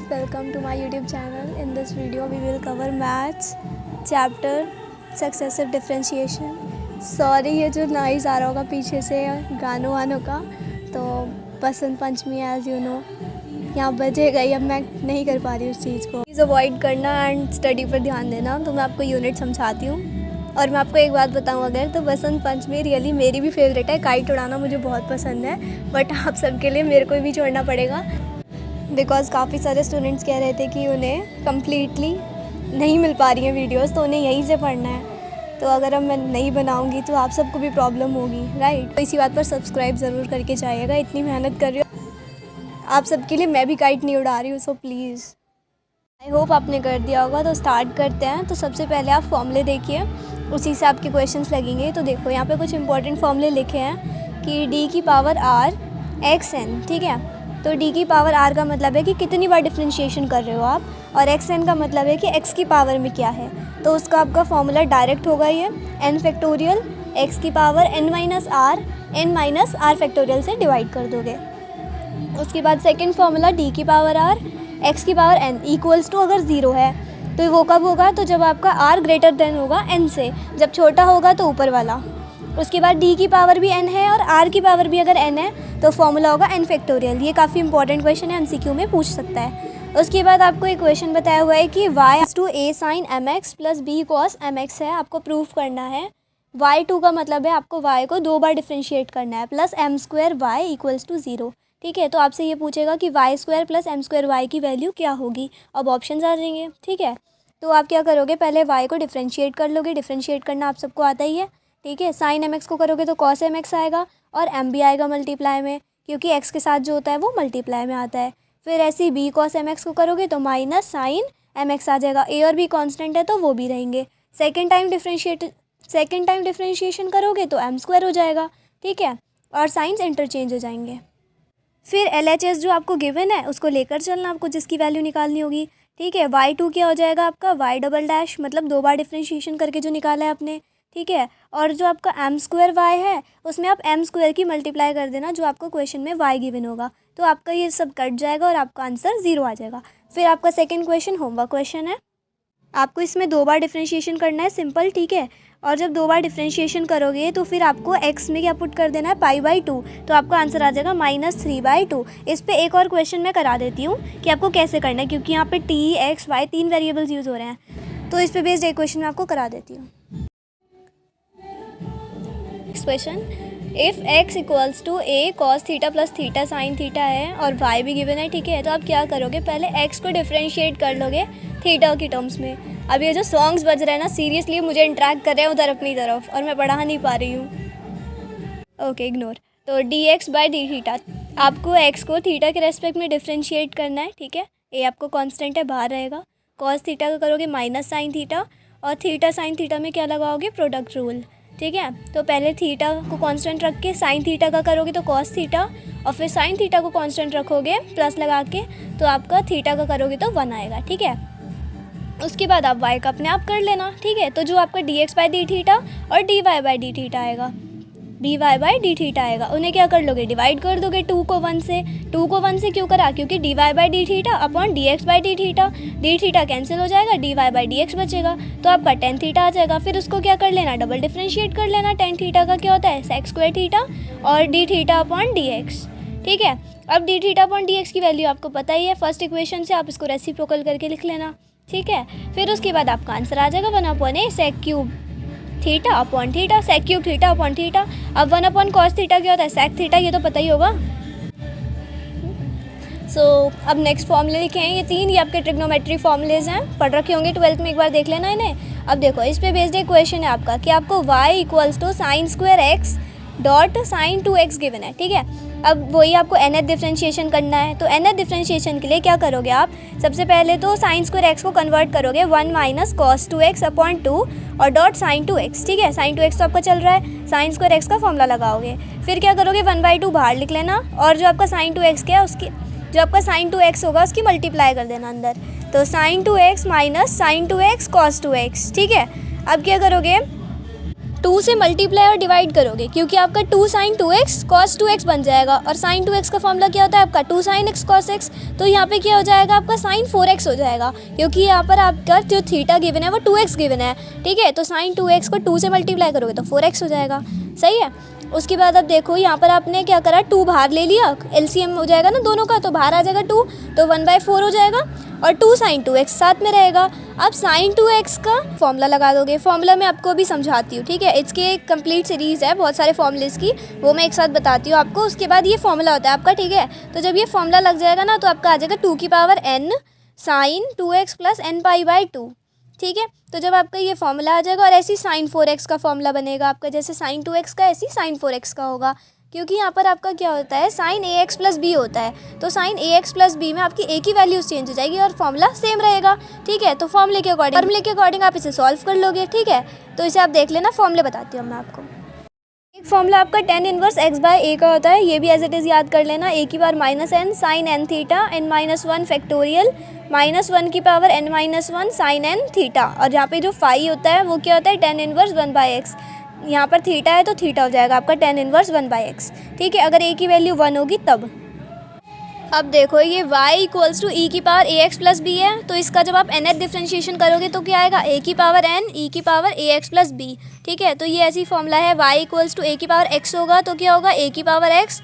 welcome to my YouTube channel. In this video we will cover maths chapter successive differentiation. Sorry ये जो noise आ रहा होगा पीछे से गानों वानों का, तो Basant Panchami as you know यहाँ बजेगा ही, अब मैं नहीं कर पा रही उस चीज़ को। प्लीज़ अवॉइड करना एंड स्टडी पर ध्यान देना। तो मैं आपको यूनिट समझाती हूँ और मैं आपको एक बात बताऊँ अगर, तो बसंत पंचमी रियली मेरी भी फेवरेट है। काइट उड़ाना मुझे बहुत पसंद है, बट आप सबके लिए मेरे को भी छोड़ना पड़ेगा बिकॉज़ काफ़ी सारे स्टूडेंट्स कह रहे थे कि उन्हें कम्प्लीटली नहीं मिल पा रही हैं वीडियोस, तो उन्हें यहीं से पढ़ना है। तो अगर अब मैं नहीं बनाऊंगी तो आप सबको भी प्रॉब्लम होगी, राइट। तो इसी बात पर सब्सक्राइब ज़रूर करके जाइएगा, इतनी मेहनत कर रही हूँ आप सबके लिए, मैं भी काइट नहीं उड़ा रही हूँ, सो प्लीज़। आई होप आपने कर दिया होगा। तो स्टार्ट करते हैं। तो सबसे पहले आप फॉर्मूले देखिए, उसी से आपके क्वेश्चंस लगेंगे। तो देखो यहाँ पे कुछ इंपॉर्टेंट फॉर्मूले लिखे हैं कि डी की पावर आर एक्स एन, ठीक है। तो डी की पावर आर का मतलब है कि कितनी बार डिफ्रेंशिएशन कर रहे हो आप, और एक्स एन का मतलब है कि एक्स की पावर में क्या है। तो उसका आपका फॉर्मूला डायरेक्ट होगा ये एन फैक्टोरियल एक्स की power n minus r factorial से डिवाइड कर दोगे। उसके बाद सेकंड फॉर्मूला डी की पावर आर एक्स की पावर एन इक्वल्स टू अगर ज़ीरो है तो वो कब होगा, तो जब आपका आर ग्रेटर देन होगा एन से, जब छोटा होगा तो ऊपर वाला। उसके बाद डी की पावर भी एन है और आर की पावर भी अगर एन है तो फॉर्मूला होगा एन फैक्टोरियल। ये काफ़ी इंपॉर्टेंट क्वेश्चन है, एमसीक्यू में पूछ सकता है। उसके बाद आपको एक क्वेश्चन बताया हुआ है कि y to a sine m x plus b cos m x है, आपको प्रूफ करना है। y2 का मतलब है आपको y को 2 बार डिफ्रेंशिएट करना है, plus m square y equals to 0, ठीक है। तो आपसे ये पूछेगा कि y square plus m square y की वैल्यू क्या होगी। अब ऑप्शंस आ जाएंगे, ठीक है। तो आप क्या करोगे, पहले y को डिफ्रेंशिएट कर लोगे, डिफ्रेंशिएट करना आप सबको आता ही है, ठीक है। साइन एम एक्स को करोगे तो कॉस एम एक्स आएगा और एम भी आएगा मल्टीप्लाई में, क्योंकि एक्स के साथ जो होता है वो मल्टीप्लाई में आता है। फिर ऐसे ही बी कॉस एम एक्स को करोगे तो माइनस साइन एम एक्स आ जाएगा, ए और बी कांस्टेंट है तो वो भी रहेंगे। सेकंड टाइम डिफ्रेंशिएशन करोगे तो एम स्क्वायर हो जाएगा, ठीक है, और साइंस इंटरचेंज हो जाएंगे। फिर LHS जो आपको गिवन है उसको लेकर चलना आपको, जिसकी वैल्यू निकालनी होगी, ठीक है। y2 क्या हो जाएगा आपका y डबल डैश, मतलब 2 बार डिफ्रेंशिएशन करके जो निकाला है आपने, ठीक है। और जो आपका एम स्क्वायर वाई है उसमें आप एम स्क्वायर की मल्टीप्लाई कर देना जो आपको क्वेश्चन में y गिवन होगा, तो आपका ये सब कट जाएगा और आपका आंसर 0 आ जाएगा। फिर आपका सेकेंड क्वेश्चन होमवर्क क्वेश्चन है, आपको इसमें 2 बार डिफ्रेंशिएशन करना है, सिंपल, ठीक है। और जब 2 बार डिफ्रेंशिएशन करोगे तो फिर आपको x में क्या पुट कर देना है, π/2, तो आपका आंसर आ जाएगा -3/2। इस पे एक और क्वेश्चन मैं करा देती हूँ कि आपको कैसे करना है, क्योंकि यहाँ पे t, x, y 3 variables use हो रहे हैं, तो इस पे बेस्ड एक क्वेश्चन मैं आपको करा देती हूँ। Question, if x equals to a cos theta plus theta sine theta है और y भी गिवन है, ठीक है। तो आप क्या करोगे, पहले x को डिफ्रेंशिएट कर लोगे थीटा की टर्म्स में। अब ये जो सॉन्ग्स बज रहे हैं ना, सीरियसली मुझे इंटरेक्ट कर रहे हैं उधर अपनी तरफ और मैं पढ़ा नहीं पा रही हूँ, ओके इग्नोर। तो dx बाई डी थीटा, आपको x को थीटा के रेस्पेक्ट में डिफ्रेंशिएट करना है, ठीक है। a आपको कांस्टेंट है, बाहर रहेगा। कॉस थीटा का करोगे माइनस साइन थीटा, और थीटा साइन थीटा में क्या लगाओगे, प्रोडक्ट रूल, ठीक है। तो पहले थीटा को कांस्टेंट रख के साइन थीटा का करोगे तो कॉस थीटा, और फिर साइन थीटा को कांस्टेंट रखोगे प्लस लगा के तो आपका थीटा का करोगे तो 1 आएगा, ठीक है। उसके बाद आप y का अपने आप कर लेना, ठीक है। तो जो आपका dx बाई डी थीटा और dy बाई डी थीटा आएगा, dy बाई डी थीटा आएगा, उन्हें क्या कर लोगे, डिवाइड कर दोगे 2 को 1 से। 2 को 1 से क्यों करा, क्योंकि dy by D theta upon dx by D theta, D theta cancel हो जाएगा, dy बाई dx बचेगा, तो आपका टेन थीटा आ जाएगा। फिर उसको क्या कर लेना, डबल डिफ्रेंशिएट कर लेना। टेन थीटा का क्या होता है, सेक स्क्वायर थीटा और डी थीटा अपॉन dx, ठीक है। अब डी थीटा अपॉन dx की वैल्यू आपको पता ही है, फर्स्ट इक्वेशन से आप इसको रेसिप्रोकल करके लिख लेना, ठीक है। फिर उसके बाद आपका आंसर आ जाएगा 1/a sec cube theta upon theta, sec cube theta upon theta. अब 1 अपॉन कॉस थीटा क्या होता है, सेक थीटा, ये तो पता ही होगा। अब नेक्स्ट फॉर्मूले लिखे हैं ये 3, ये आपके ट्रिग्नोमेट्री फॉर्मूलेज हैं, पढ़ रखे होंगे 12th में, एक बार देख लेना इन्हें। अब देखो इस पे बेस्ड एक क्वेश्चन है आपका कि आपको y equals to sine square x dot sine 2x given है, ठीक है। अब वही आपको nth डिफ्रेंशिएशन करना है, तो nth डिफ्रेंशिएशन के लिए क्या करोगे आप, सबसे पहले तो साइन स्क्वायर एक्स को कन्वर्ट करोगे 1 माइनस कॉस 2x अपॉन 2 और डॉट साइन 2x, ठीक है। साइन 2x तो आपका चल रहा है, साइन स्क्वायर एक्स का फॉर्मूला लगाओगे। फिर क्या करोगे, 1/2 बाहर लिख लेना, और जो आपका साइन 2x क्या है उसकी, जो आपका साइन 2x होगा उसकी मल्टीप्लाई कर देना अंदर, तो sign 2x minus sign 2x cos 2x, ठीक है। अब क्या करोगे, 2 से मल्टीप्लाई और डिवाइड करोगे, क्योंकि आपका 2 sin 2x cos 2x बन जाएगा। और sin 2x का फॉर्मूला क्या होता है आपका 2 sin x cos x। तो यहाँ पे क्या हो जाएगा आपका sin 4x हो जाएगा, क्योंकि यहाँ पर आपका जो थीटा गिवन है वो 2x गिवन है, ठीक है। तो sin 2x को 2 से मल्टीप्लाई करोगे तो 4x हो जाएगा, सही है। उसके बाद अब देखो यहाँ पर आपने क्या करा, 2 बाहर ले लिया, एलसीएम हो जाएगा ना दोनों का, तो बाहर आ जाएगा 2, तो 1/4 हो जाएगा और 2 sin 2x साथ में रहेगा। अब sin 2x का फॉर्मूला लगा दोगे। फॉर्मूला मैं आपको अभी समझाती हूँ, ठीक है। इसकी एक कंप्लीट सीरीज़ है बहुत सारे फॉर्मूलेस की, वो मैं एक साथ बताती हूँ आपको। उसके बाद ये फॉर्मूला होता है आपका, ठीक है। तो जब ये फॉर्मूला लग जाएगा ना तो आपका आ जाएगा 2 की power n sin 2x plus n π/2, ठीक है। तो जब आपका ये फॉर्मूला आ जाएगा और ऐसे ही sin 4x का फॉर्मूला बनेगा आपका, जैसे sin 2x का ऐसे ही sin 4x का होगा, क्योंकि यहाँ पर आपका क्या होता है sin ax प्लस b होता है। तो sin ax प्लस b में आपकी एक ही वैल्यूज़ चेंज हो जाएगी और फॉर्मूला सेम रहेगा, ठीक है। तो फॉर्मूले के अकॉर्डिंग आप इसे सॉल्व कर लोगे, ठीक है। तो इसे आप देख लेना, फॉर्मूले बताती हूँ मैं आपको। एक फॉर्मूला आपका tan inverse x by a का होता है, ये भी एज इट इज़ याद कर लेना। a की power -n sin n theta n-1 factorial -1 की power n-1 sin n theta. और यहाँ पे जो फाई होता है वो क्या होता है tan इनवर्स 1/x। यहाँ पर थीटा है तो थीटा हो जाएगा आपका tan इनवर्स 1/x, ठीक है। अगर a की वैल्यू 1 होगी तब। अब देखो ये y इक्वल्स टू e की पावर ax प्लस b है, तो इसका जब आप nth डिफ्रेंशिएशन करोगे तो क्या आएगा a की पावर n e की पावर ax प्लस b, ठीक है। तो ये ऐसी फॉर्मूला है, y इक्वल्स टू a की पावर x होगा तो क्या होगा a की power x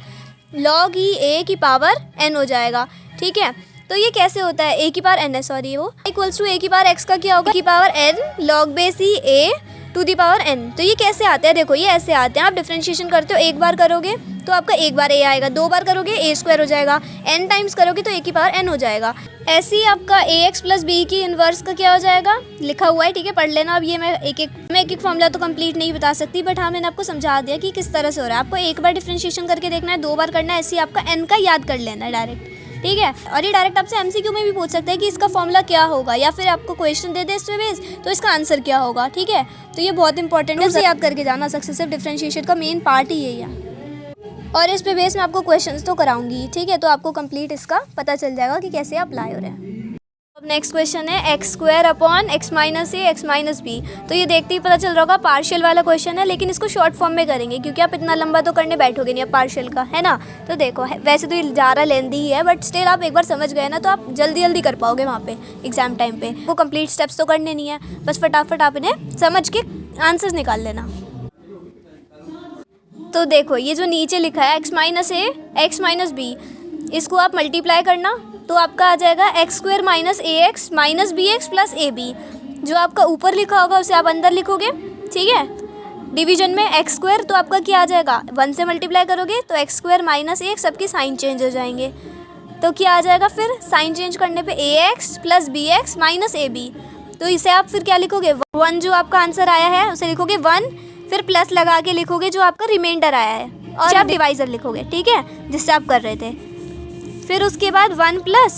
log e a की पावर n हो जाएगा, ठीक है। तो ये कैसे होता है, a की पावर n है, सॉरी, वो इक्वल्स टू a की पावर x का क्या होगा, a की power n log base e a to the power n। तो ये कैसे आते हैं, देखो ये ऐसे आते हैं। आप डिफ्रेंशिएशन करते हो, एक बार करोगे तो आपका एक बार a आएगा, 2 बार करोगे a² हो जाएगा, n टाइम्स करोगे तो a की पावर n हो जाएगा। ऐसे ही आपका ax प्लस b की इन्वर्स का क्या हो जाएगा, लिखा हुआ है, ठीक है, पढ़ लेना। अब ये मैं एक एक फॉर्मूला तो कंप्लीट नहीं बता सकती, बट हाँ मैंने आपको समझा दिया कि किस तरह से हो रहा है। आपको एक बार डिफ्रेंशिएशन करके देखना है, 2 बार करना है, ऐसे ही आपका n का याद कर लेना है डायरेक्ट, ठीक है। और ये डायरेक्ट आपसे एमसीक्यू में भी पूछ सकते हैं कि इसका फॉर्मूला क्या होगा, या फिर आपको क्वेश्चन दे दे इसमें बेस तो इसका आंसर क्या होगा, ठीक है। तो ये बहुत इंपॉर्टेंट है, इसे याद करके जाना। सक्सेसिव डिफरेंशिएशन का मेन पार्ट ही यही है, और इस पे बेस में आपको क्वेश्चंस तो कराऊंगी, ठीक है। तो आपको कंप्लीट इसका पता चल जाएगा कि कैसे अप्लाई हो रहा है। अब नेक्स्ट क्वेश्चन है x² upon x minus a x minus b। तो ये देखते ही पता चल रहा होगा पार्शियल वाला क्वेश्चन है, लेकिन इसको शॉर्ट फॉर्म में करेंगे क्योंकि आप इतना लंबा तो करने बैठोगे नहीं अब पार्शियल का, है ना। तो देखो वैसे तो ये ज़्यादा लेंदी ही है, बट स्टिल आप एक बार समझ गए ना तो आप जल्दी कर पाओगे वहाँ पे एग्जाम टाइम पे। वो कंप्लीट स्टेप्स तो करने नहीं है, बस फटाफट आप इन्हें समझ के आंसर्स निकाल लेना। तो देखो ये जो नीचे लिखा है x minus a x minus b, इसको आप मल्टीप्लाई करना तो आपका आ जाएगा x² minus ax minus bx plus ab। जो आपका ऊपर लिखा होगा उसे आप अंदर लिखोगे, ठीक है। डिवीजन में x² तो आपका क्या आ जाएगा, 1 से मल्टीप्लाई करोगे तो x² माइनस ax सबके साइन चेंज हो जाएंगे। तो क्या आ जाएगा फिर, साइन चेंज करने पे ax plus bx minus ab। तो इसे आप फिर क्या लिखोगे, 1 जो आपका आंसर आया है उसे लिखोगे 1, फिर प्लस लगा के लिखोगे जो आपका रिमाइंडर आया है, और आप डिवाइजर लिखोगे, ठीक है, जिससे आप कर रहे थे। फिर उसके बाद 1 प्लस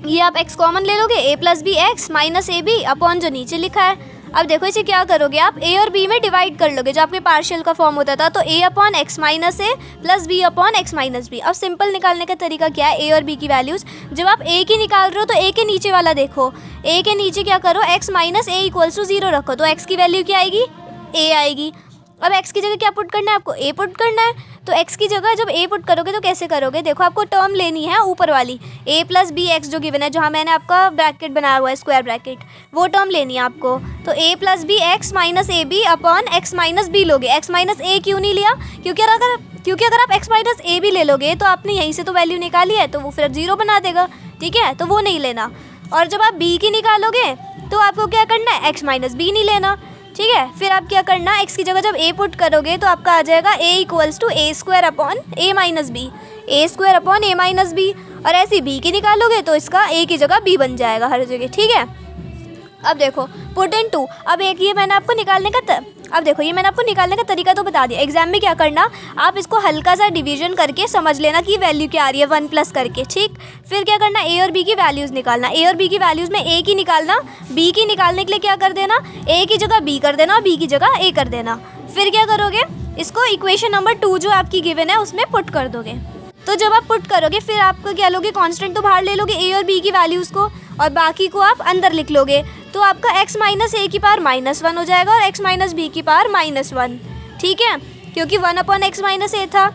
ये आप x कॉमन ले लोगे, a plus b x minus a b upon जो नीचे लिखा है। अब देखो इसे क्या करोगे, आप a और b में डिवाइड कर लोगे, जो आपके पार्शियल का फॉर्म होता था। तो a upon x minus a plus b upon x minus b. अब सिंपल निकालने का तरीका क्या है, a और b की वैल्यूज़ जब आप a की निकाल रहे हो तो a के नीचे वाला देखो, a के नीचे क्या करो, x minus a equals to 0 रखो, तो x की वैल्यू क्या आएगी, a आएगी। अब x की जगह क्या पुट करना है आपको, a पुट करना है। तो x की जगह जब a पुट करोगे तो कैसे करोगे, देखो आपको टर्म लेनी है ऊपर वाली, a प्लस बी एक्स जो गिवन है, जहाँ मैंने आपका ब्रैकेट बनाया हुआ है स्क्वायर ब्रैकेट, वो टर्म लेनी है आपको। तो a plus b x minus a b upon x minus b लोगे। x माइनस ए क्यों नहीं लिया, क्योंकि अगर आप x माइनस ए भी ले लोगे तो आपने यहीं से तो वैल्यू निकाली है, तो वो फिर 0 बना देगा, ठीक है, तो वो नहीं लेना। और जब आप b की निकालोगे तो आपको क्या करना है, x माइनस बी नहीं लेना, ठीक है। फिर आप क्या करना, x की जगह जब a पुट करोगे तो आपका आ जाएगा a equals to a square upon a minus b, a square upon a minus b. और ऐसे b की निकालोगे तो इसका a की जगह b बन जाएगा हर जगह, ठीक है। अब देखो पुट इन 2, अब ये मैंने आपको निकालने का तरीका तो बता दिया। एग्जाम में क्या करना, आप इसको हल्का सा डिवीजन करके समझ लेना कि वैल्यू क्या आ रही है, 1 प्लस करके, ठीक। फिर क्या करना, a और b की वैल्यूज़ निकालना, a और b की वैल्यूज़ में a की निकालना, b की निकालने के लिए क्या कर देना, a की जगह b कर देना और b की जगह a कर देना। फिर क्या करोगे, इसको इक्वेशन नंबर 2 जो आपकी गिवन है उसमें पुट कर दोगे। तो जब आप पुट करोगे फिर आपको क्या लोगे, कांस्टेंट तो बाहर ले लोगे a और b की वैल्यूज़ को, और बाकी को आप अंदर लिख लोगे। तो आपका x माइनस ए की पावर -1 हो जाएगा और x माइनस बी की पावर -1, ठीक है, क्योंकि 1/x माइनस ए था।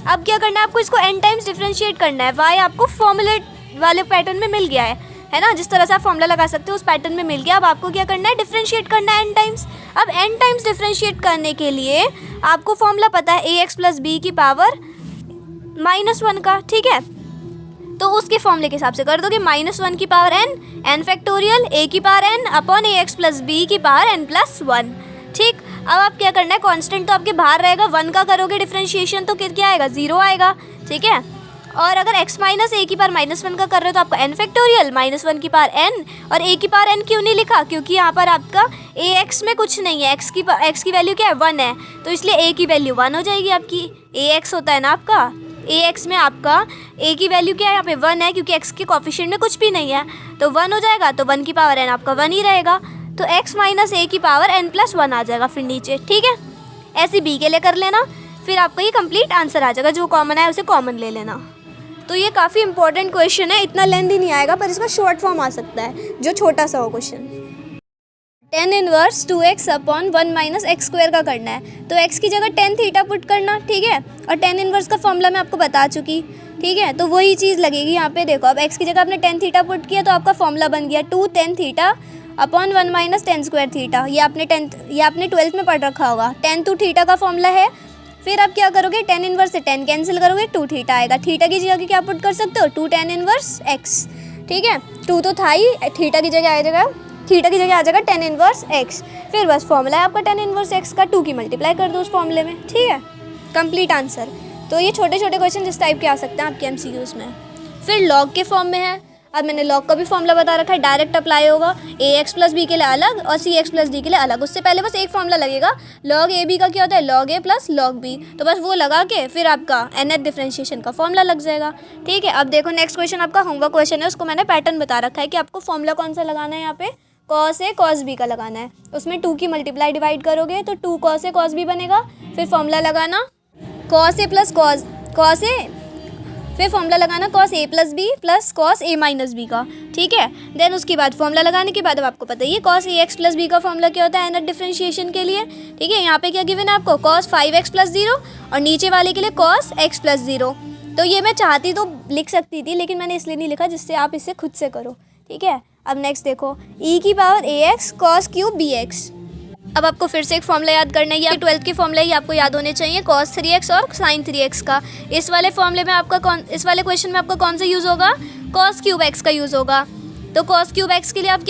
अब क्या करना है आपको, इसको n टाइम्स डिफ्रेंशिएट करना है। y आपको फॉर्मूले वाले पैटर्न में मिल गया है ना, जिस तरह से आप फॉर्मूला लगा सकते हो उस पैटर्न में मिल गया। अब आपको क्या करना है, डिफ्रेंशिएट करना है n टाइम्स। अब n टाइम्स डिफ्रेंशिएट करने के लिए आपको फॉर्मूला पता है ax प्लस बी की पावर -1 का, ठीक है, तो उसके फॉर्मूले के हिसाब से कर दोगे -1 की पावर n फैक्टोरियल a की power n upon ax plus b की पावर n+1, ठीक। अब आप क्या करना है, कांस्टेंट तो आपके बाहर रहेगा, 1 का करोगे डिफरेंशिएशन तो क्या आएगा, 0 आएगा, ठीक है। और अगर x माइनस ए की पावर -1 का कर रहे हो तो आपको n फैक्टोरियल -1 की पावर n, और a की पावर n क्यों नहीं लिखा, क्योंकि यहाँ पर आपका ax में कुछ नहीं है, x की वैल्यू क्या है, 1 है, तो इसलिए a की वैल्यू 1 हो जाएगी आपकी। ax होता है ना आपका, ax में आपका a की वैल्यू क्या है, यहाँ पे 1 है, क्योंकि x के कोफिशिएंट में कुछ भी नहीं है, तो 1 हो जाएगा, तो 1 की पावर n आपका 1 ही रहेगा, तो x माइनस ए की पावर n+1 आ जाएगा फिर नीचे, ठीक है। ऐसे b के लिए कर लेना, फिर आपका ये कंप्लीट आंसर आ जाएगा, जो कॉमन है उसे कॉमन ले लेना। तो ये काफ़ी इंपॉर्टेंट क्वेश्चन है, इतना लेंथी नहीं आएगा, पर इसका शॉर्ट फॉर्म आ सकता है जो छोटा सा हो question. tan inverse 2x upon 1 minus x square का करना है, तो x की जगह tan थीटा पुट करना, ठीक है, और tan इनवर्स का फॉर्मूला मैं आपको बता चुकी, ठीक है, तो वही चीज़ लगेगी यहाँ पे। देखो अब x की जगह आपने tan थीटा पुट किया तो आपका फॉर्मूला बन गया 2 tan theta upon 1 minus tan square theta. ये आपने 12th में पढ़ रखा होगा, tan टू थीटा का फॉर्मूला है। फिर आप क्या करोगे, tan इनवर्स से tan कैंसिल करोगे, 2 थीटा आएगा, थीटा की जगह क्या पुट कर सकते हो, 2 tan इनवर्स x, ठीक है, 2 तो था ही, थीटा की जगह आ जाएगा tan इनवर्स x। फिर बस फॉर्मूला है आपका tan इनवर्स x का, 2 की मल्टीप्लाई कर दो उस फॉर्मूले में, ठीक है, कंप्लीट आंसर। तो ये छोटे छोटे क्वेश्चन इस टाइप के आ सकते हैं आपके MCQs में। फिर लॉग के फॉर्म में है, अब मैंने लॉग का भी फॉर्मूला बता रखा है, डायरेक्ट अप्लाई होगा, ax प्लस बी के लिए अलग और cx प्लस डी के लिए अलग। उससे पहले बस एक फॉर्मूला लगेगा, लॉग ए बी का क्या होता है, लॉग ए प्लस लॉग बी, तो बस वो लगा के फिर आपका nth डिफरेंशिएशन का फॉर्मूला लग जाएगा, ठीक है। अब देखो नेक्स्ट क्वेश्चन आपका होमवर्क क्वेश्चन है, उसको मैंने पैटर्न बता रखा है कि आपको फॉर्मूला कौन सा लगाना है, यहाँ पे cos a cos b का लगाना है। उसमें 2 की मल्टीप्लाई डिवाइड करोगे तो 2 cos a cos b बनेगा, फिर फॉर्मूला लगाना cos a plus cos a, फिर फॉर्मूला लगाना cos a plus b plus cos a minus b का, ठीक है। देन उसके बाद फॉर्मूला लगाने के बाद अब आपको पता ही है cos ax प्लस बी का फॉर्मूला क्या होता है nth डिफरेंशिएशन के लिए, ठीक है। यहाँ पे क्या गिवन है आपको cos 5x प्लस 0 और नीचे वाले के लिए cos x प्लस 0। तो ये मैं चाहती तो लिख सकती थी, लेकिन मैंने इसलिए नहीं लिखा जिससे आप इसे खुद से करो, ठीक है। अब नेक्स्ट देखो e की power ax cos cube bx। अब आपको फिर से एक फॉर्मूला याद करना है, ये 12th के फॉर्मूले ही आपको याद होने चाहिए, cos 3x और sin 3x का। इस वाले फॉर्मूले में आपका इस वाले क्वेश्चन में आपका कौन सा यूज़ होगा, cos क्यूब x का यूज़ होगा। तो cos क्यूब x के लिए आप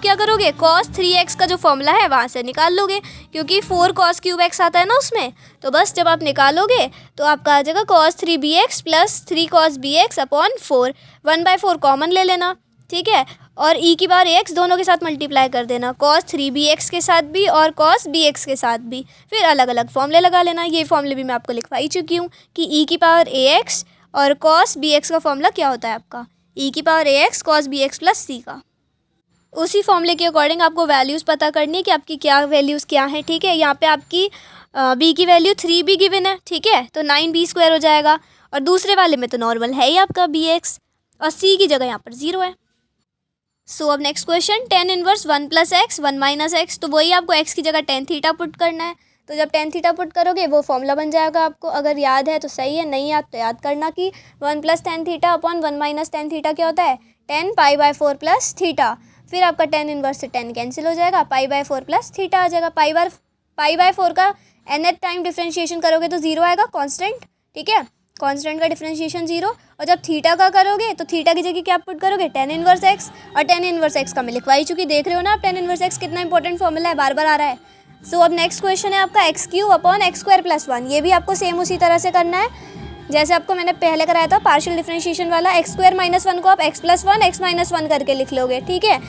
क्या करोगे, cos 3x का जो फॉर्मूला है वहाँ से निकाल लोगे, क्योंकि 4 cos क्यूब x आता है ना उसमें, तो बस जब आप निकालोगे तो आपका आ जाएगा cos 3bx plus 3 cos bx upon 4, 1/4 common ले लेना, ठीक है, और e की पावर ax दोनों के साथ मल्टीप्लाई कर देना, cos 3bx के साथ भी और cos bx के साथ भी, फिर अलग अलग फॉर्मूले लगा लेना। ये फॉर्मूले भी मैं आपको लिखवाई चुकी हूँ कि e की पावर ax और cos bx का फॉर्मूला क्या होता है आपका, e की power ax cos bx plus c का। उसी फॉर्मूले के अकॉर्डिंग आपको वैल्यूज़ पता करनी है कि आपकी क्या वैल्यूज़ क्या हैं, ठीक है। यहाँ पे आपकी b की वैल्यू 3b गिवन है, ठीक है, तो 9b² हो जाएगा, और दूसरे वाले में तो नॉर्मल है ही आपका bx, और c की जगह यहाँ पर 0 है। सो अब next question, tan inverse 1 plus x 1 minus x, तो वही आपको x की जगह tan थीटा पुट करना है। तो जब tan थीटा पुट करोगे वो फॉर्मूला बन जाएगा आपको, अगर याद है तो सही है, नहीं याद तो याद करना कि 1 plus tan theta upon 1 minus tan theta क्या होता है, tan π/4 प्लस थीटा। फिर आपका tan इनवर्स से tan कैंसिल हो जाएगा, π/4 प्लस थीटा आ जाएगा। π/4 का nth टाइम डिफ्रेंशिएशन करोगे तो 0 आएगा, कांस्टेंट, ठीक है, कांस्टेंट का डिफरेंशिएशन 0। और जब थीटा का करोगे तो थीटा की जगह क्या पुट करोगे, tan इनवर्स x, और tan इनवर्स x का मैं लिखवाई चुकी, देख रहे हो ना आप tan इनवर्स x कितना इंपॉर्टेंट फॉर्मूला है, बार बार आ रहा है। सो अब नेक्स्ट क्वेश्चन है आपका x³ अपॉन x² प्लस 1। ये भी आपको सेम उसी तरह से करना है जैसे आपको मैंने पहले कराया था पार्शियल डिफरेंशिएशन वाला, x² माइनस 1 को आप x प्लस 1 x माइनस 1 करके लिख लोगे, ठीक है।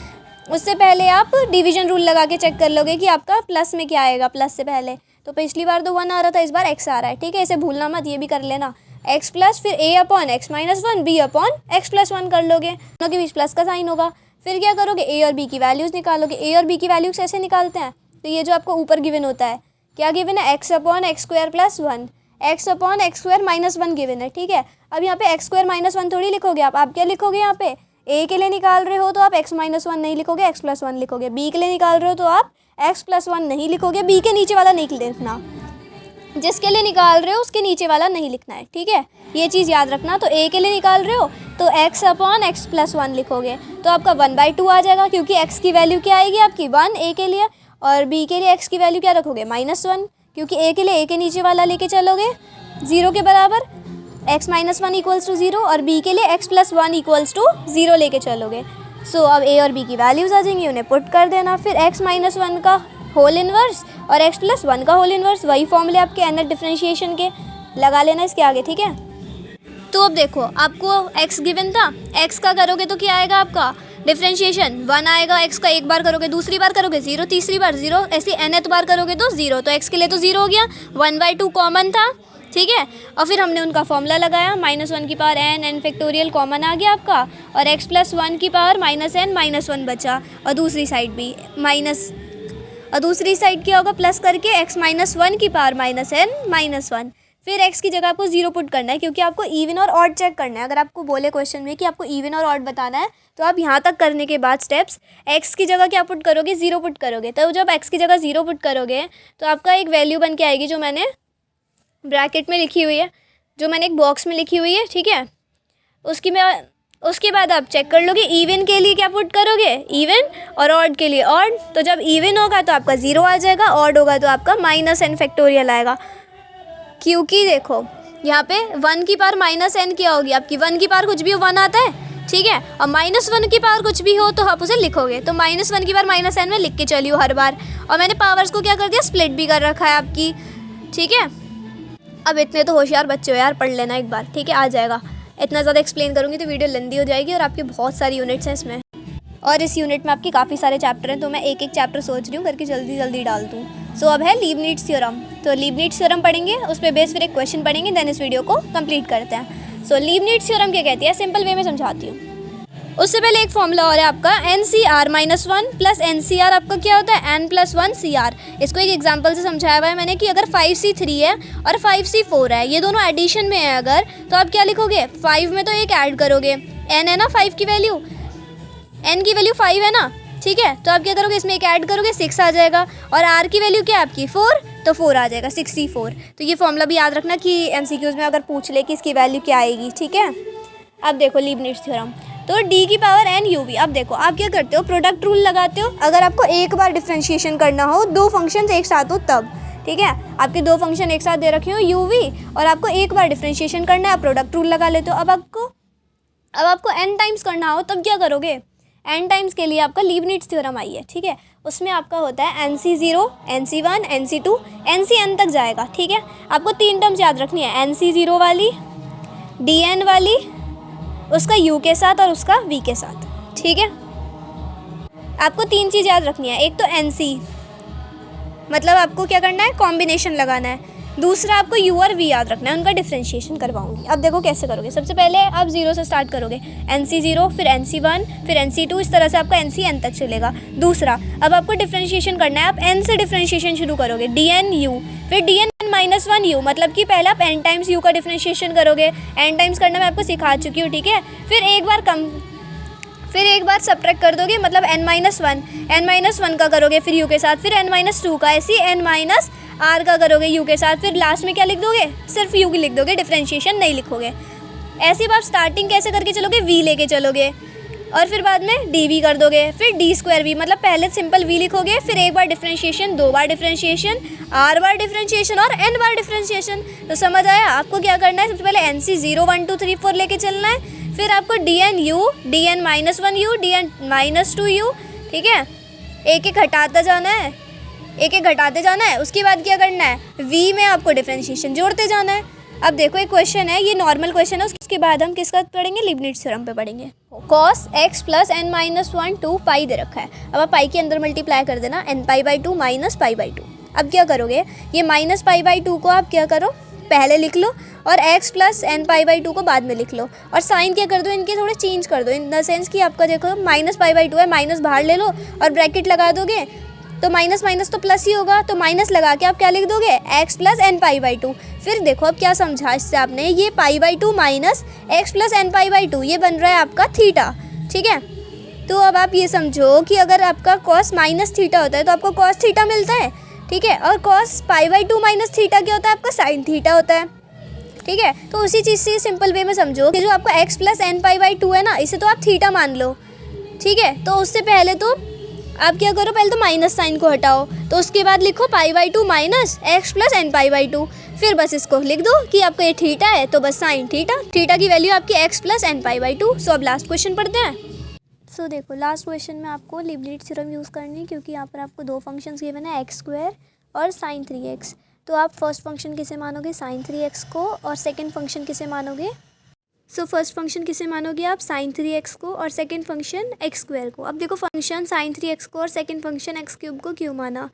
उससे पहले आप डिवीजन रूल लगा के चेक कर लोगे कि आपका प्लस में क्या आएगा, प्लस से पहले तो पिछली बार तो 1 आ रहा था, इस बार x आ रहा है, ठीक है, इसे भूलना मत, ये भी कर लेना। x प्लस फिर a upon x minus 1 b upon x plus 1 कर लोगे, दोनों के बीच प्लस का साइन होगा। फिर क्या करोगे, a और b की वैल्यूज़ निकालोगे। a और b की वैल्यूज़ ऐसे निकालते हैं, तो ये जो आपको ऊपर गिवन होता है, क्या गिवन है, x upon x² plus 1, x upon x² minus 1 given है, ठीक है। अब यहाँ पे x² माइनस 1 थोड़ी लिखोगे आप क्या लिखोगे यहाँ पे, ए के लिए निकाल रहे हो तो आप x-1 नहीं लिखोगे, x+1 लिखोगे। बी के लिए निकाल रहे हो तो आप x+1 नहीं लिखोगे, बी के नीचे वाला नहीं लिखना। जिसके लिए निकाल रहे हो उसके नीचे वाला नहीं लिखना है, ठीक है, ये चीज़ याद रखना। तो ए के लिए निकाल रहे हो तो x/x+1 लिखोगे, तो आपका 1/2 आ जाएगा, क्योंकि x की वैल्यू क्या आएगी आपकी 1 ए के लिए, और बी के लिए x की वैल्यू क्या रखोगे -1, क्योंकि ए के लिए ए के नीचे वाला लेके चलोगे 0 के बराबर, x-1 = 0, और बी के लिए x+1 = 0 लेके चलोगे। सो अब ए और बी की वैल्यूज़ आ जाएंगी, उन्हें पुट कर देना। फिर x-1 का होल इन्वर्स और x+1 का होल इन्वर्स, वही फॉर्मूले आपके एनथ डिफरेंशिएशन के लगा लेना इसके आगे, ठीक है। तो अब देखो आपको x गिवन था, x का करोगे तो क्या आएगा आपका डिफरेंशिएशन 1 आएगा, x का एक बार करोगे, दूसरी बार करोगे 0, तीसरी बार 0, ऐसे nth बार करोगे तो 0, तो x के लिए तो 0 हो गया, 1/2 कॉमन था, ठीक है। और फिर हमने उनका फॉर्मूला लगाया, -1 की पावर n फैक्टोरियल कॉमन आ गया आपका, और x+1 की पावर -n-1 बचा, और दूसरी साइड भी माइनस, और दूसरी साइड क्या होगा प्लस करके x-1 की पावर -n-1। फिर x की जगह आपको 0 पुट करना है, क्योंकि आपको इवन और ऑड चेक करना है। अगर आपको बोले क्वेश्चन में कि आपको इवन और ऑड बताना है, तो आप यहाँ तक करने के बाद स्टेप्स x की जगह क्या पुट करोगे 0 पुट करोगे। तो जब x की जगह 0 पुट करोगे तो आपका एक वैल्यू बन के आएगी, जो मैंने ब्रैकेट में लिखी हुई है, जो मैंने एक बॉक्स में लिखी हुई है, ठीक है। उसके बाद आप चेक कर लोगे इवन के लिए क्या पुट करोगे इवन, और ऑड के लिए ऑड। तो जब इवन होगा तो आपका 0 आ जाएगा, ऑड होगा तो आपका -n फैक्टोरियल आएगा, क्योंकि देखो यहाँ पे 1 की पावर -n क्या होगी आपकी, 1 की पावर कुछ भी हो 1 आता है, ठीक है, और -1 की पावर कुछ भी हो तो आप उसे लिखोगे। तो -1 की पावर -n में लिख के चलियो हर बार, और मैंने पावर्स को क्या कर दिया स्प्लिट भी कर रखा है आपकी, ठीक है। अब इतने तो होशियार बच्चे हो यार, पढ़ लेना एक बार, ठीक है, आ जाएगा। इतना ज़्यादा एक्सप्लेन करूँगी तो वीडियो लंबी हो जाएगी, और आपकी बहुत सारी यूनिट्स हैं इसमें, और इस यूनिट में आपके काफ़ी सारे चैप्टर हैं, तो मैं एक एक चैप्टर सोच रही हूँ करके जल्दी जल्दी डाल दूँ। सो अब है लीबनिट्ज़ थ्योरम, तो लीबनिट्ज़ थ्योरम पढ़ेंगे, उस पर बेस फिर एक क्वेश्चन पढ़ेंगे, देन इस वीडियो को कंप्लीट करते हैं। सो लीबनिट्ज़ थ्योरम क्या कहती है, सिंपल वे में समझाती हूँ। उससे पहले एक फॉर्मूला और है आपका NCR-1 प्लस NCR आपका क्या होता है n+1 CR। इसको एक एग्जांपल से समझाया हुआ है मैंने कि अगर 5C3 है और 5C4 है, ये दोनों एडिशन में है अगर, तो आप क्या लिखोगे 5 में तो एक ऐड करोगे, n है ना 5 की वैल्यू, n की वैल्यू 5 है ना, ठीक है, तो आप क्या करोगे इसमें एक ऐड करोगे 6 आ जाएगा, और r की वैल्यू क्या है आपकी 4, तो 4 आ जाएगा 64। तो ये फॉर्मूला भी याद रखना कि MCQs में अगर पूछ ले कि इसकी वैल्यू क्या आएगी, ठीक है। अब देखो लीबनिट्ज़ थ्योरम, तो d की पावर n uv। अब देखो आप क्या करते हो प्रोडक्ट रूल लगाते हो, अगर आपको एक बार डिफरेंशिएशन करना हो, दो फंक्शंस एक साथ हो तब, ठीक है, आपके दो फंक्शन एक साथ दे रखे हो uv, और आपको एक बार डिफरेंशिएशन करना है, आप प्रोडक्ट रूल लगा लेते हो। अब आपको n टाइम्स करना हो तब क्या करोगे, n टाइम्स के लिए आपका लीबनिट्ज़ थ्योरम आई है, ठीक है, उसमें आपका होता है NC0, NC1, NC2, NCn तक जाएगा, ठीक है। आपको 3 टर्म्स याद रखनी है, NC0 वाली, dn वाली, उसका u के साथ और उसका v के साथ, ठीक है। आपको 3 चीज़ याद रखनी है, एक तो NC मतलब आपको क्या करना है कॉम्बिनेशन लगाना है, दूसरा आपको u और v याद रखना है, उनका डिफरेंशिएशन करवाऊंगी। अब देखो कैसे करोगे, सबसे पहले आप 0 से स्टार्ट करोगे, NC0 फिर NC1 फिर NC2, इस तरह से आपका NCn तक चलेगा। दूसरा अब आपको डिफरेंशिएशन करना है, आप n से डिफरेंशिएशन शुरू करोगे, dnu फिर dn-1u, मतलब कि पहले आप n टाइम्स u का डिफरेंशिएशन करोगे, n टाइम्स करना मैं आपको सिखा चुकी हूँ, ठीक है। फिर एक बार सब्ट्रैक्ट कर दोगे, मतलब n-1 का करोगे फिर u के साथ, फिर n-2 का, ऐसे n-r का करोगे u के साथ, फिर लास्ट में क्या लिख दोगे सिर्फ u की लिख दोगे, डिफरेंशिएशन नहीं लिखोगे। ऐसे आप स्टार्टिंग कैसे करके चलोगे v लेके चलोगे, और फिर बाद में dv कर दोगे, फिर d²v, मतलब पहले सिंपल v लिखोगे, फिर एक बार डिफरेंशिएशन, 2 बार डिफरेंशिएशन, r बार डिफरेंशिएशन और n बार डिफरेंशिएशन। तो समझ आया आपको क्या करना है, सबसे पहले NC0 1 2 3 4 लेके चलना है, फिर आपको dnu, dn-1u, dn-2u, ठीक है, एक एक घटाते जाना है, उसके बाद क्या करना है v में आपको डिफरेंशिएशन जोड़ते जाना है। अब देखो एक क्वेश्चन है, ये नॉर्मल क्वेश्चन है, उसके बाद हम किसका पढ़ेंगे लीबनिट्ज़ थ्योरम पे पढ़ेंगे। cos x प्लस n-1 2 पाई दे रखा है, अब आप पाई के अंदर मल्टीप्लाई कर देना, n π/2 माइनस π/2। अब क्या करोगे, ये माइनस π/2 को आप क्या करो पहले लिख लो, और x प्लस n π/2 को बाद में लिख लो, और साइन क्या कर दो इनके थोड़े चेंज कर दो, इन द सेंस कि आपका देखो माइनस π/2 है, माइनस बाहर ले लो और ब्रैकेट लगा दोगे, तो माइनस माइनस तो प्लस ही होगा, तो माइनस लगा के आप क्या लिख दोगे x प्लस n π/2। फिर देखो अब क्या समझा इससे आपने, ये π/2 माइनस x प्लस n π/2, ये बन रहा है आपका थीटा, ठीक है। तो अब आप ये समझो कि अगर आपका कॉस माइनस थीटा होता है तो आपको कॉस थीटा मिलता है, ठीक है। और कॉस π/2 माइनस थीटा क्या होता है, आपका साइन थीटा होता है, ठीक है। तो उसी चीज़ से सिंपल वे में समझो कि जो आपका x + nπ/2 है ना, इसे तो आप थीटा मान लो, ठीक है। तो उससे पहले तो आप क्या करो, पहले तो माइनस साइन को हटाओ, तो उसके बाद लिखो π/2 माइनस x + nπ/2, फिर बस इसको लिख दो कि आपका ये थीटा है, तो बस साइन थीटा, थीटा की वैल्यू आपकी x + nπ/2। सो अब लास्ट क्वेश्चन पढ़ते हैं। सो देखो लास्ट क्वेश्चन में आपको लीबनिट्ज़ थ्योरम यूज़ करनी है, क्योंकि यहाँ पर आपको दो फंक्शंस गिवन है x² और sin 3x। तो आप फर्स्ट फंक्शन किसे मानोगे, sin 3x को, और सेकंड फंक्शन किसे मानोगे। सो फर्स्ट फंक्शन किसे मानोगे आप, sin 3x को, और सेकंड फंक्शन x² को। अब देखो फंक्शन sin 3x को और सेकंड फंक्शन x³ को क्यों माना।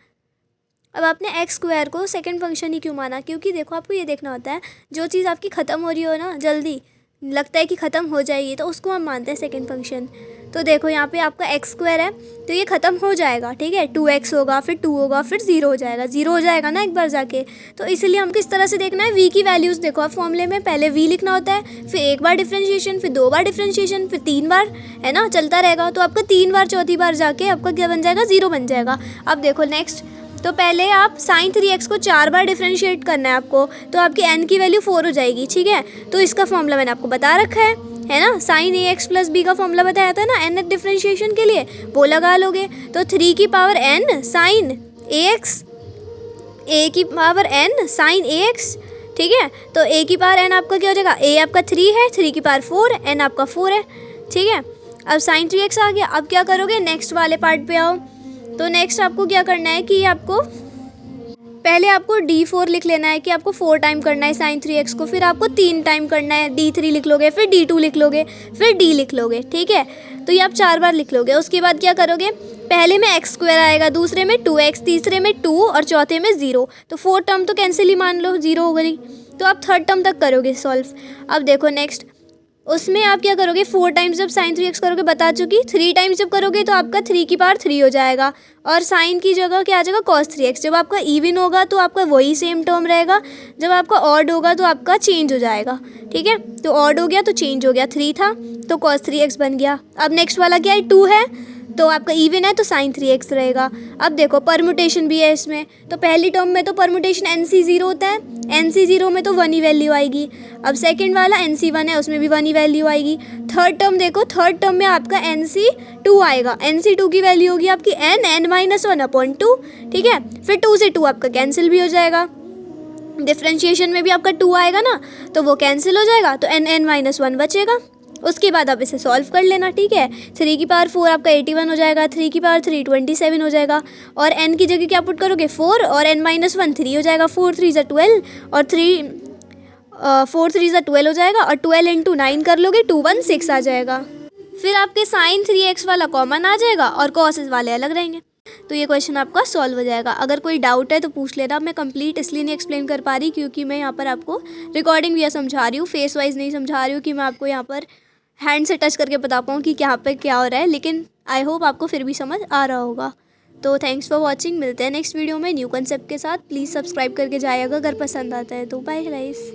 अब आपने x² को सेकंड फंक्शन ही क्यों माना, क्योंकि देखो आपको ये देखना होता है जो चीज़ आपकी ख़त्म हो रही हो ना, जल्दी लगता है कि ख़त्म हो जाएगी, तो उसको हम मानते हैं सेकंड फंक्शन। तो देखो यहाँ पे आपका x² है तो ये ख़त्म हो जाएगा, ठीक है। 2x होगा, फिर 2 होगा, फिर 0 हो जाएगा, 0 हो जाएगा ना एक बार जाके। तो इसलिए हमको इस तरह से देखना है, v की वैल्यूज़ देखो आप फॉर्मूले में पहले v लिखना होता है, फिर एक बार डिफ्रेंशिएशन, फिर 2 बार डिफ्रेंशिएशन, फिर 3 बार, है ना, चलता रहेगा। तो आपका 3 बार चौथी बार जाके आपका क्या बन जाएगा, 0 बन जाएगा। अब देखो नेक्स्ट, तो पहले आप sin 3x को 4 बार डिफ्रेंशिएट करना है आपको, तो आपकी n की वैल्यू 4 हो जाएगी, ठीक है। तो इसका फॉर्मूला मैंने आपको बता रखा है ना, sin ax + b का फॉर्मूला बताया था ना nth डिफ्रेंशिएशन के लिए, वो लगा लोगे। तो 3 की power n sin ax, a की पावर n sin ax, ठीक है। तो a की पावर n आपका क्या हो जाएगा, a आपका 3 है, 3 की पावर 4, n आपका 4 है, ठीक है। अब sin 3x आ गया। अब क्या करोगे, नेक्स्ट वाले पार्ट पे आओ। तो नेक्स्ट आपको क्या करना है कि आपको पहले आपको d4 लिख लेना है कि आपको 4 टाइम करना है sin 3x को, फिर आपको 3 टाइम करना है, d3 लिख लोगे, फिर d2 लिख लोगे, फिर d लिख लोगे, ठीक है। तो ये आप 4 बार लिख लोगे। उसके बाद क्या करोगे, पहले में x² आएगा, दूसरे में 2x, तीसरे में 2 और चौथे में 0। तो 4 टर्म तो कैंसिल ही मान लो, 0 हो गई। तो आप थर्ड टर्म तक करोगे सॉल्व। अब देखो नेक्स्ट, उसमें आप क्या करोगे, 4 टाइम्स जब sin 3x करोगे बता चुकी, 3 टाइम्स जब करोगे तो आपका 3 की पावर 3 हो जाएगा, और sin की जगह क्या आ जाएगा, cos 3x। जब आपका इवन होगा तो आपका वही सेम टर्म रहेगा, जब आपका ऑड होगा तो आपका चेंज हो जाएगा, ठीक है। तो ऑड हो गया तो चेंज हो गया, 3 था तो cos 3x बन गया। अब नेक्स्ट वाला क्या है, 2 है तो आपका इवन है तो sin 3x रहेगा। अब देखो परमुटेशन भी है इसमें, तो पहली टर्म में तो परमुटेशन NC0 होता है, NC0 में तो 1 ही वैल्यू आएगी। अब सेकंड वाला NC1 है, उसमें भी 1 ही वैल्यू आएगी। थर्ड टर्म देखो, थर्ड टर्म में आपका NC2 आएगा, NC2 की वैल्यू होगी आपकी n-1/2, ठीक है। फिर 2 से 2 आपका कैंसिल भी हो जाएगा। डिफ्रेंशिएशन में भी आपका 2 आएगा ना, तो वो कैंसिल हो जाएगा, तो n-1 बचेगा। उसके बाद आप इसे सॉल्व कर लेना, ठीक है। 3 की पावर 4 आपका 81 हो जाएगा, 3 की पावर 3 27 हो जाएगा, और n की जगह क्या पुट करोगे, 4, और n-1 3 हो जाएगा, 4 3 = 12, और 4 3 = 12 हो जाएगा, और 12 × 9 कर लोगे, 216 आ जाएगा। फिर आपके sin 3x वाला कॉमन आ जाएगा और cos वाले अलग रहेंगे। तो ये क्वेश्चन आपका सॉल्व हो जाएगा। अगर कोई डाउट है तो पूछ लेना, मैं कंप्लीट इसलिए नहीं एक्सप्लेन कर पा रही क्योंकि मैं यहाँ पर आपको रिकॉर्डिंग भी समझा रही हूँ, फेस वाइज नहीं समझा रही हूँ कि मैं आपको यहाँ पर हैंड से टच करके बता पाऊँ कि यहाँ पे क्या हो रहा है, लेकिन आई होप आपको फिर भी समझ आ रहा होगा। तो थैंक्स फॉर वॉचिंग, मिलते हैं नेक्स्ट वीडियो में न्यू कंसेप्ट के साथ। प्लीज़ सब्सक्राइब करके जाइएगा अगर पसंद आता है तो। Bye guys.